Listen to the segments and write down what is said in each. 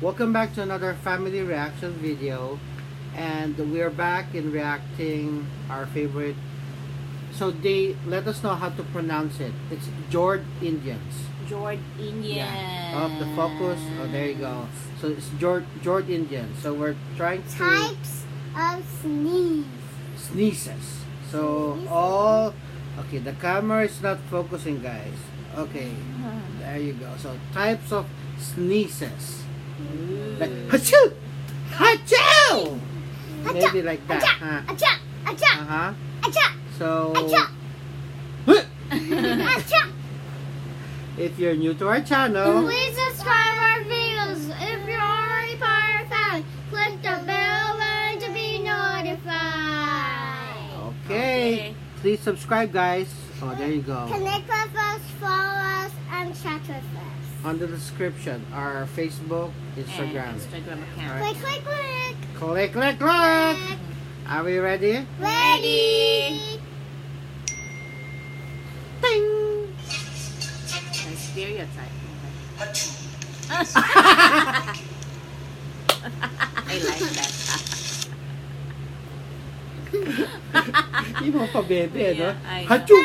Welcome back to another family reaction video, and we're back in reacting our favorite. So they let us know how to pronounce it. It's Jordindians. Jordindian. Yeah. Oh, the focus. Oh, there you go. So it's Jordindian. So we're trying to types of sneezes. So all okay. The camera is not focusing, guys. Okay, there you go. So types of sneezes. Like achoo, achoo. Maybe like that. Acha, acha, Uh-huh. acha, So acha, acha. if you're new to our channel, Please subscribe our videos. If you're already part of our family, click the bell button to be notified. okay, please subscribe, guys. Oh, there you go. Connect with us, follow us, and chat with us. On the description, our Facebook, Instagram. Instagram account. Click, click, click. Click, click, click. Are we ready? Ready? Ding. Stereotype. I like that. Yung mga pa-bebe, no? Yeah, I know. Hachoo!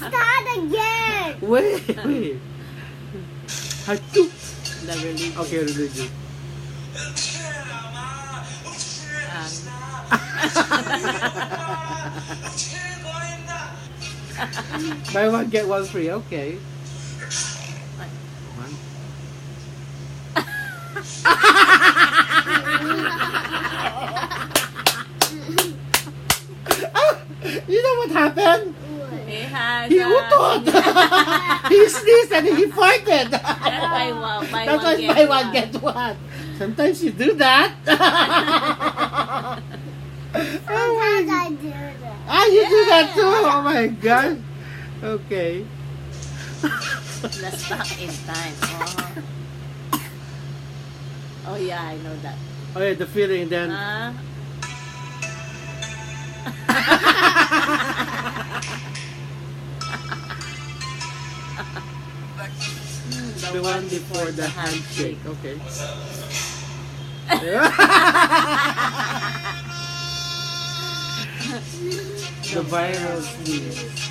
Start again. Wait. Hachoo! The religion. Okay, religion. Buy one, get one free. Okay. One. You know what happened? He utot. He sneezed and he farted. That's why buy That's one, why get buy one. one, get one. Sometimes you do that. Sometimes I do that. Ah, you do that too? Oh my God. Okay. Let's stop in time. Oh yeah, I know that. Oh yeah, the feeling then. The one before the handshake. Okay. The viral sneeze.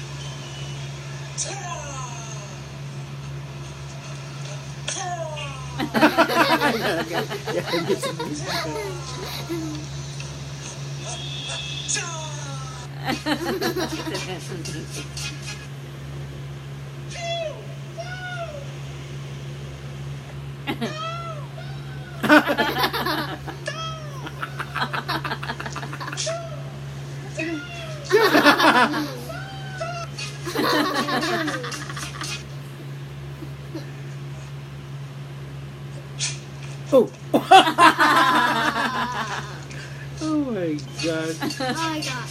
Oh. Oh my God. Oh my God.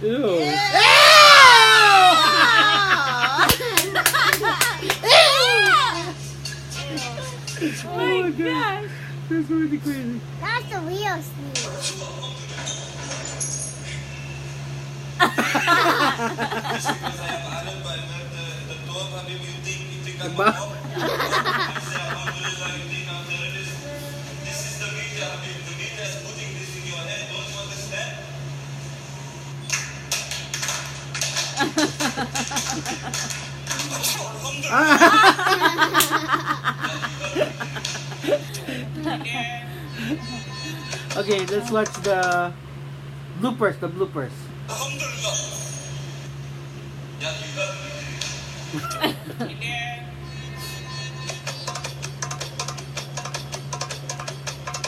Ew. Oh my God. That's really crazy. That's the real sneeze. Diba? Okay, let's watch the bloopers.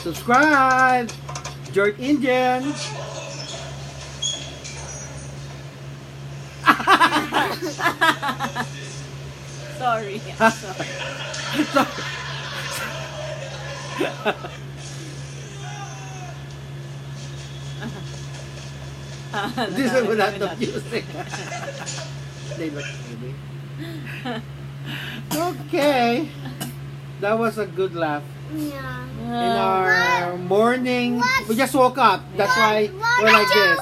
Subscribe, Jordindian. Sorry. This is without the music. They look maybe. Okay. That was a good laugh. Yeah. In our morning, What? we just woke up. That's why we're like this.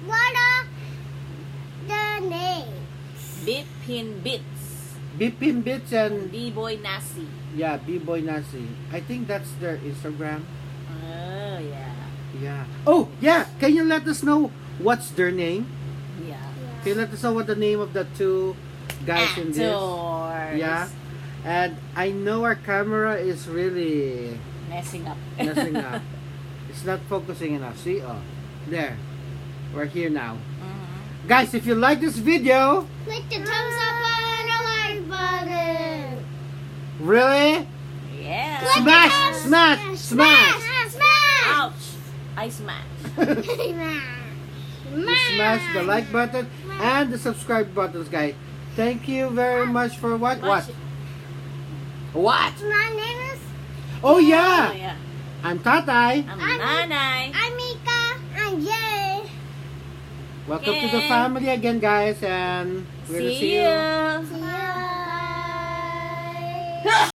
What are the names? Bipin Bits. Bipin Bits and B-Boy Nasi. yeah, B-Boy Nasi. I think that's their Instagram. Oh, yeah. Yeah. Oh, yeah. Can you let us know what's their name? Yeah. Can you let us know what the name of the two guys in this? Actors. Yeah. And I know our camera is really Messing up. messing up. It's not focusing enough. See? Oh, there. We're here now. Mhm. Guys, if you like this video, Click the thumbs up button and like button. really? Yeah. Click Smash, the smash, smash. Smash! Ouch. I smash. You smash the like button and the subscribe buttons, guys. Thank you very much for what? What? What? My name is. Oh, Oh, yeah. yeah. I'm Tatay. I'm Nanay. I'm Mika. I'm Jay. Welcome to the Okay. family again, guys. And we're gonna See you. See ya.